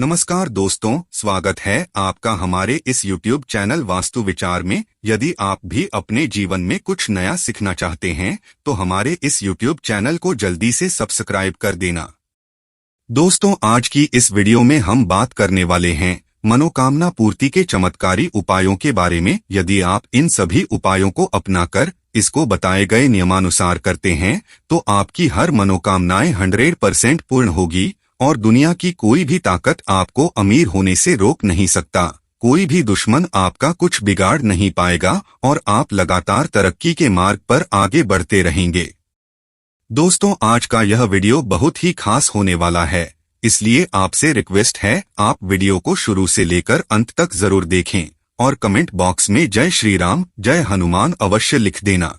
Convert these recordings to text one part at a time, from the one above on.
नमस्कार दोस्तों, स्वागत है आपका हमारे इस YouTube चैनल वास्तु विचार में। यदि आप भी अपने जीवन में कुछ नया सीखना चाहते हैं तो हमारे इस YouTube चैनल को जल्दी से सब्सक्राइब कर देना। दोस्तों, आज की इस वीडियो में हम बात करने वाले हैं मनोकामना पूर्ति के चमत्कारी उपायों के बारे में। यदि आप इन सभी उपायों को अपनाकर इसको बताए गए नियमानुसार करते हैं तो आपकी हर मनोकामनाएं 100% पूर्ण होगी और दुनिया की कोई भी ताकत आपको अमीर होने से रोक नहीं सकता। कोई भी दुश्मन आपका कुछ बिगाड़ नहीं पाएगा और आप लगातार तरक्की के मार्ग पर आगे बढ़ते रहेंगे। दोस्तों, आज का यह वीडियो बहुत ही खास होने वाला है, इसलिए आपसे रिक्वेस्ट है आप वीडियो को शुरू से लेकर अंत तक जरूर देखें और कमेंट बॉक्स में जय श्री राम, जय हनुमान अवश्य लिख देना।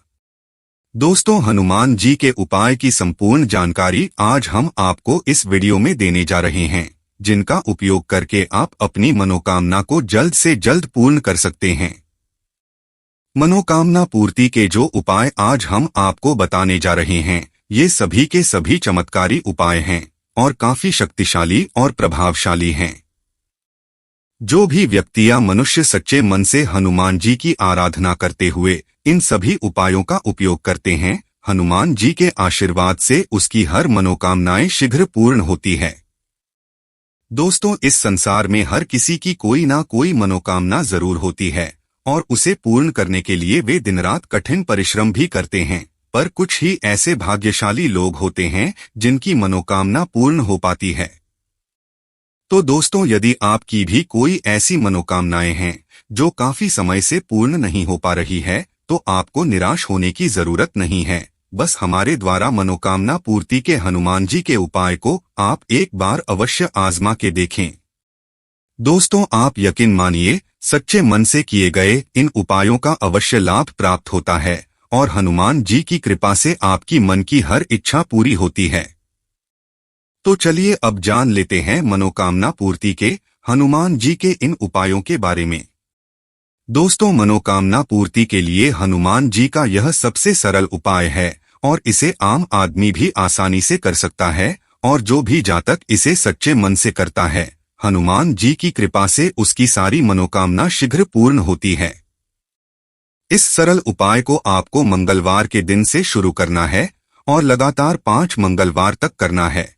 दोस्तों, हनुमान जी के उपाय की संपूर्ण जानकारी आज हम आपको इस वीडियो में देने जा रहे हैं, जिनका उपयोग करके आप अपनी मनोकामना को जल्द से जल्द पूर्ण कर सकते हैं। मनोकामना पूर्ति के जो उपाय आज हम आपको बताने जा रहे हैं, ये सभी के सभी चमत्कारी उपाय हैं और काफी शक्तिशाली और प्रभावशाली हैं। जो भी व्यक्ति या मनुष्य सच्चे मन से हनुमान जी की आराधना करते हुए इन सभी उपायों का उपयोग करते हैं, हनुमान जी के आशीर्वाद से उसकी हर मनोकामनाएं शीघ्र पूर्ण होती है। दोस्तों, इस संसार में हर किसी की कोई ना कोई मनोकामना जरूर होती है और उसे पूर्ण करने के लिए वे दिन रात कठिन परिश्रम भी करते हैं, पर कुछ ही ऐसे भाग्यशाली लोग होते हैं जिनकी मनोकामना पूर्ण हो पाती है। तो दोस्तों, यदि आपकी भी कोई ऐसी मनोकामनाएं हैं जो काफी समय से पूर्ण नहीं हो पा रही है तो आपको निराश होने की जरूरत नहीं है। बस हमारे द्वारा मनोकामना पूर्ति के हनुमान जी के उपाय को आप एक बार अवश्य आजमा के देखें। दोस्तों, आप यकीन मानिए, सच्चे मन से किए गए इन उपायों का अवश्य लाभ प्राप्त होता है और हनुमान जी की कृपा से आपकी मन की हर इच्छा पूरी होती है। तो चलिए अब जान लेते हैं मनोकामना पूर्ति के हनुमान जी के इन उपायों के बारे में। दोस्तों, मनोकामना पूर्ति के लिए हनुमान जी का यह सबसे सरल उपाय है और इसे आम आदमी भी आसानी से कर सकता है और जो भी जातक इसे सच्चे मन से करता है, हनुमान जी की कृपा से उसकी सारी मनोकामना शीघ्र पूर्ण होती है। इस सरल उपाय को आपको मंगलवार के दिन से शुरू करना है और लगातार 5 मंगलवार तक करना है।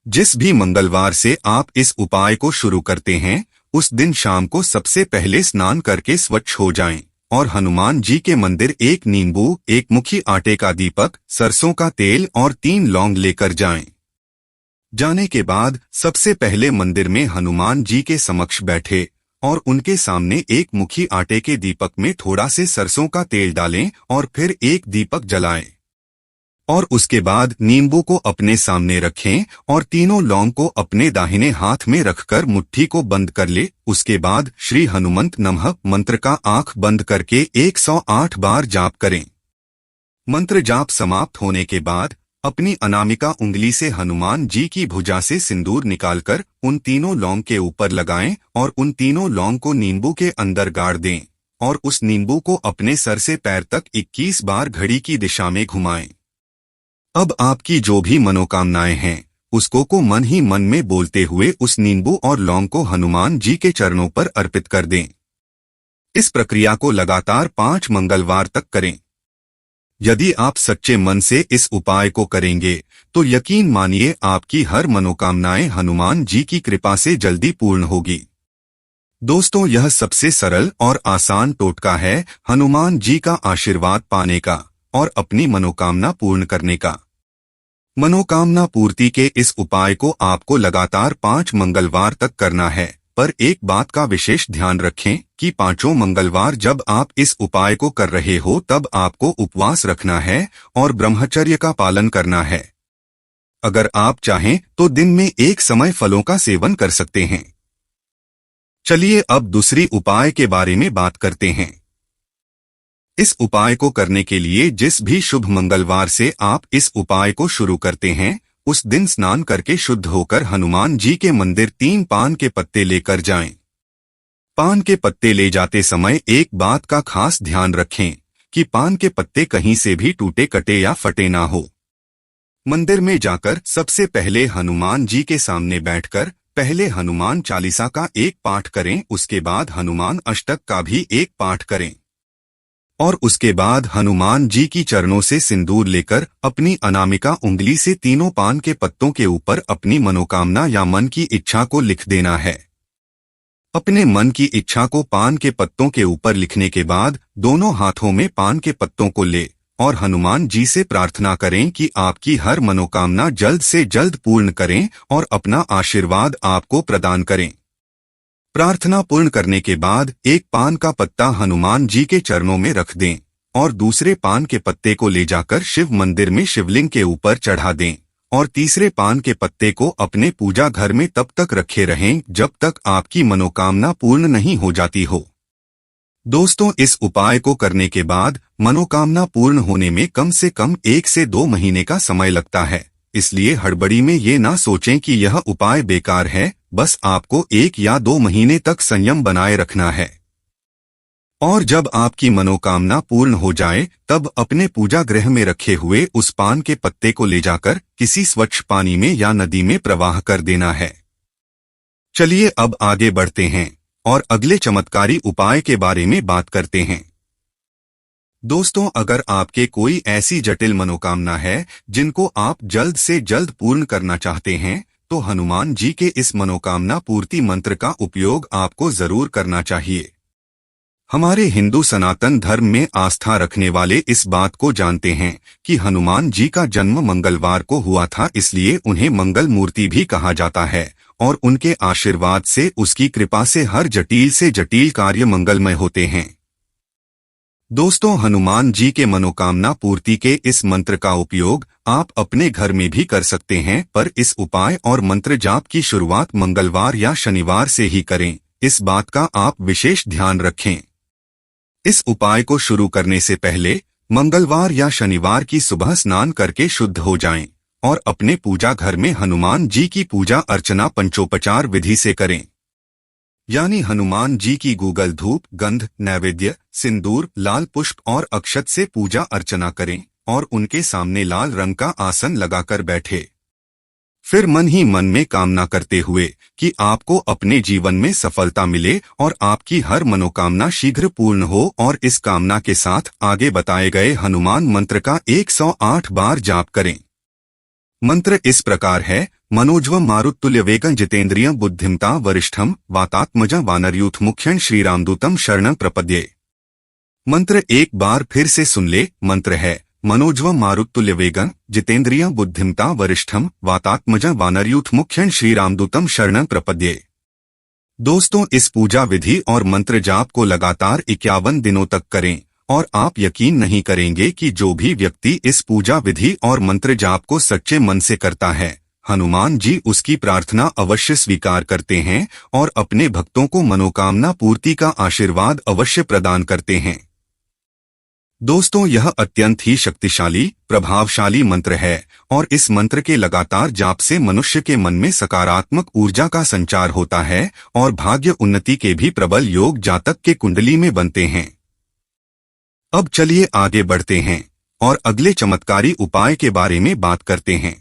जिस भी मंगलवार से आप इस उपाय को शुरू करते हैं, उस दिन शाम को सबसे पहले स्नान करके स्वच्छ हो जाएं और हनुमान जी के मंदिर एक नींबू, एक मुट्ठी आटे का दीपक, सरसों का तेल और 3 लौंग लेकर जाएं। जाने के बाद सबसे पहले मंदिर में हनुमान जी के समक्ष बैठे और उनके सामने एक मुट्ठी आटे के दीपक में थोड़ा से सरसों का तेल डालें और फिर एक दीपक जलाएं और उसके बाद नींबू को अपने सामने रखें और तीनों लौंग को अपने दाहिने हाथ में रखकर मुट्ठी को बंद कर ले। उसके बाद श्री हनुमंत नमः मंत्र का आंख बंद करके 108 बार जाप करें। मंत्र जाप समाप्त होने के बाद अपनी अनामिका उंगली से हनुमान जी की भुजा से सिंदूर निकालकर उन तीनों लौंग के ऊपर लगाएं और उन तीनों लौंग को नींबू के अंदर गाड़ दें और उस नींबू को अपने सर से पैर तक 21 बार घड़ी की दिशा में घुमाएं। अब आपकी जो भी मनोकामनाएं हैं उसको को मन ही मन में बोलते हुए उस नींबू और लौंग को हनुमान जी के चरणों पर अर्पित कर दें। इस प्रक्रिया को लगातार 5 मंगलवार तक करें। यदि आप सच्चे मन से इस उपाय को करेंगे तो यकीन मानिए आपकी हर मनोकामनाएं हनुमान जी की कृपा से जल्दी पूर्ण होगी। दोस्तों, यह सबसे सरल और आसान टोटका है हनुमान जी का आशीर्वाद पाने का और अपनी मनोकामना पूर्ण करने का। मनोकामना पूर्ति के इस उपाय को आपको लगातार 5 मंगलवार तक करना है, पर एक बात का विशेष ध्यान रखें कि 5 मंगलवार जब आप इस उपाय को कर रहे हो तब आपको उपवास रखना है और ब्रह्मचर्य का पालन करना है। अगर आप चाहें तो दिन में एक समय फलों का सेवन कर सकते हैं। चलिए अब दूसरी उपाय के बारे में बात करते हैं। इस उपाय को करने के लिए जिस भी शुभ मंगलवार से आप इस उपाय को शुरू करते हैं, उस दिन स्नान करके शुद्ध होकर हनुमान जी के मंदिर 3 पान के पत्ते लेकर जाएं। पान के पत्ते ले जाते समय एक बात का खास ध्यान रखें कि पान के पत्ते कहीं से भी टूटे कटे या फटे ना हो। मंदिर में जाकर सबसे पहले हनुमान जी के सामने बैठकर पहले हनुमान चालीसा का एक पाठ करें, उसके बाद हनुमान अष्टक का भी एक पाठ करें और उसके बाद हनुमान जी की चरणों से सिंदूर लेकर अपनी अनामिका उंगली से तीनों पान के पत्तों के ऊपर अपनी मनोकामना या मन की इच्छा को लिख देना है। अपने मन की इच्छा को पान के पत्तों के ऊपर लिखने के बाद दोनों हाथों में पान के पत्तों को ले और हनुमान जी से प्रार्थना करें कि आपकी हर मनोकामना जल्द से जल्द पूर्ण करें और अपना आशीर्वाद आपको प्रदान करें। प्रार्थना पूर्ण करने के बाद एक पान का पत्ता हनुमान जी के चरणों में रख दें और दूसरे पान के पत्ते को ले जाकर शिव मंदिर में शिवलिंग के ऊपर चढ़ा दें और तीसरे पान के पत्ते को अपने पूजा घर में तब तक रखे रहें जब तक आपकी मनोकामना पूर्ण नहीं हो जाती हो। दोस्तों, इस उपाय को करने के बाद मनोकामना पूर्ण होने में कम से कम 1 से 2 महीने का समय लगता है, इसलिए हड़बड़ी में ये ना सोचें कि यह उपाय बेकार है। बस आपको 1 या 2 महीने तक संयम बनाए रखना है और जब आपकी मनोकामना पूर्ण हो जाए तब अपने पूजा गृह में रखे हुए उस पान के पत्ते को ले जाकर किसी स्वच्छ पानी में या नदी में प्रवाह कर देना है। चलिए अब आगे बढ़ते हैं और अगले चमत्कारी उपाय के बारे में बात करते हैं। दोस्तों, अगर आपके कोई ऐसी जटिल मनोकामना है जिनको आप जल्द से जल्द पूर्ण करना चाहते हैं तो हनुमान जी के इस मनोकामना पूर्ति मंत्र का उपयोग आपको जरूर करना चाहिए। हमारे हिंदू सनातन धर्म में आस्था रखने वाले इस बात को जानते हैं कि हनुमान जी का जन्म मंगलवार को हुआ था, इसलिए उन्हें मंगल मूर्ति भी कहा जाता है और उनके आशीर्वाद से, उसकी कृपा से हर जटिल से जटिल कार्य मंगलमय होते हैं। दोस्तों, हनुमान जी के मनोकामना पूर्ति के इस मंत्र का उपयोग आप अपने घर में भी कर सकते हैं, पर इस उपाय और मंत्र जाप की शुरुआत मंगलवार या शनिवार से ही करें। इस बात का आप विशेष ध्यान रखें। इस उपाय को शुरू करने से पहले मंगलवार या शनिवार की सुबह स्नान करके शुद्ध हो जाएं और अपने पूजा घर में हनुमान जी की पूजा अर्चना पंचोपचार विधि से करें, यानी हनुमान जी की गूगल धूप, गंध, नैवेद्य, सिंदूर, लाल पुष्प और अक्षत से पूजा अर्चना करें और उनके सामने लाल रंग का आसन लगाकर बैठे। फिर मन ही मन में कामना करते हुए कि आपको अपने जीवन में सफलता मिले और आपकी हर मनोकामना शीघ्र पूर्ण हो और इस कामना के साथ आगे बताए गए हनुमान मंत्र का 108 बार जाप करें। मंत्र इस प्रकार है: मनोजवम मारुतुल्य वेगं जितेंद्रियं बुद्धिमता वरिष्ठम वातात्मज वानरयूथ मुख्यं श्रीरामदूतम शरणं प्रपद्ये। मंत्र एक बार फिर से सुन ले। मंत्र है: मनोजवम मारुतुल्य वेगं जितेंद्रियं बुद्धिमता वरिष्ठम वातात्मज वानरयूथ मुख्यं श्रीरामदूतम शरणं प्रपद्ये। दोस्तों, इस पूजा विधि और मंत्र जाप को लगातार 51 दिनों तक करें और आप यकीन नहीं करेंगे कि जो भी व्यक्ति इस पूजा विधि और मंत्र जाप को सच्चे मन से करता है, हनुमान जी उसकी प्रार्थना अवश्य स्वीकार करते हैं और अपने भक्तों को मनोकामना पूर्ति का आशीर्वाद अवश्य प्रदान करते हैं। दोस्तों, यह अत्यंत ही शक्तिशाली, प्रभावशाली मंत्र है और इस मंत्र के लगातार जाप से मनुष्य के मन में सकारात्मक ऊर्जा का संचार होता है और भाग्य उन्नति के भी प्रबल योग जातक के कुंडली में बनते हैं। अब चलिए आगे बढ़ते हैं और अगले चमत्कारी उपाय के बारे में बात करते हैं।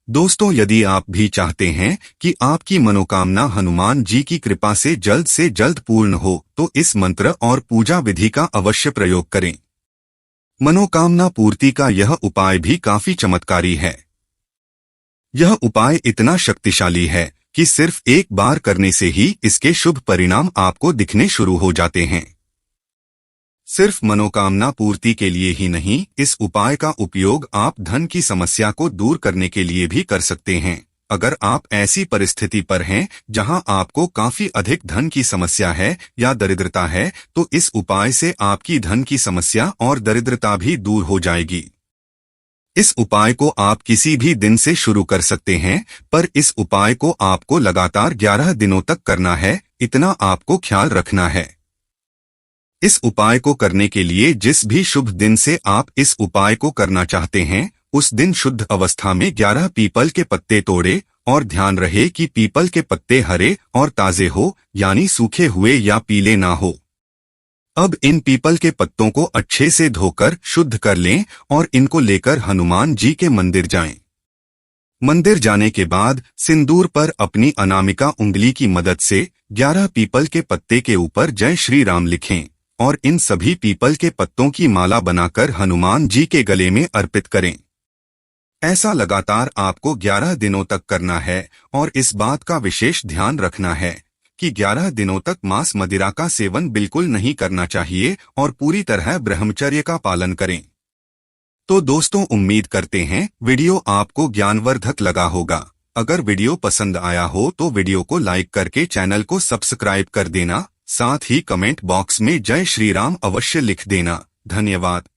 दोस्तों, यदि आप भी चाहते हैं कि आपकी मनोकामना हनुमान जी की कृपा से जल्द पूर्ण हो, तो इस मंत्र और पूजा विधि का अवश्य प्रयोग करें। मनोकामना पूर्ति का यह उपाय भी काफी चमत्कारी है। यह उपाय इतना शक्तिशाली है कि सिर्फ एक बार करने से ही इसके शुभ परिणाम आपको दिखने शुरू हो जाते हैं। सिर्फ मनोकामना पूर्ति के लिए ही नहीं, इस उपाय का उपयोग आप धन की समस्या को दूर करने के लिए भी कर सकते हैं। अगर आप ऐसी परिस्थिति पर हैं जहां आपको काफी अधिक धन की समस्या है या दरिद्रता है, तो इस उपाय से आपकी धन की समस्या और दरिद्रता भी दूर हो जाएगी। इस उपाय को आप किसी भी दिन से शुरू कर सकते हैं, पर इस उपाय को आपको लगातार 11 दिनों तक करना है, इतना आपको ख्याल रखना है। इस उपाय को करने के लिए जिस भी शुभ दिन से आप इस उपाय को करना चाहते हैं, उस दिन शुद्ध अवस्था में 11 पीपल के पत्ते तोड़े और ध्यान रहे कि पीपल के पत्ते हरे और ताजे हो, यानी सूखे हुए या पीले ना हो। अब इन पीपल के पत्तों को अच्छे से धोकर शुद्ध कर लें और इनको लेकर हनुमान जी के मंदिर जाएं। मंदिर जाने के बाद सिंदूर पर अपनी अनामिका उंगली की मदद से 11 पीपल के पत्ते के ऊपर जय श्री राम लिखें और इन सभी पीपल के पत्तों की माला बनाकर हनुमान जी के गले में अर्पित करें। ऐसा लगातार आपको 11 दिनों तक करना है और इस बात का विशेष ध्यान रखना है कि 11 दिनों तक मांस मदिरा का सेवन बिल्कुल नहीं करना चाहिए और पूरी तरह ब्रह्मचर्य का पालन करें। तो दोस्तों, उम्मीद करते हैं वीडियो आपको ज्ञानवर्धक लगा होगा। अगर वीडियो पसंद आया हो तो वीडियो को लाइक करके चैनल को सब्सक्राइब कर देना, साथ ही कमेंट बॉक्स में जय श्री राम अवश्य लिख देना। धन्यवाद।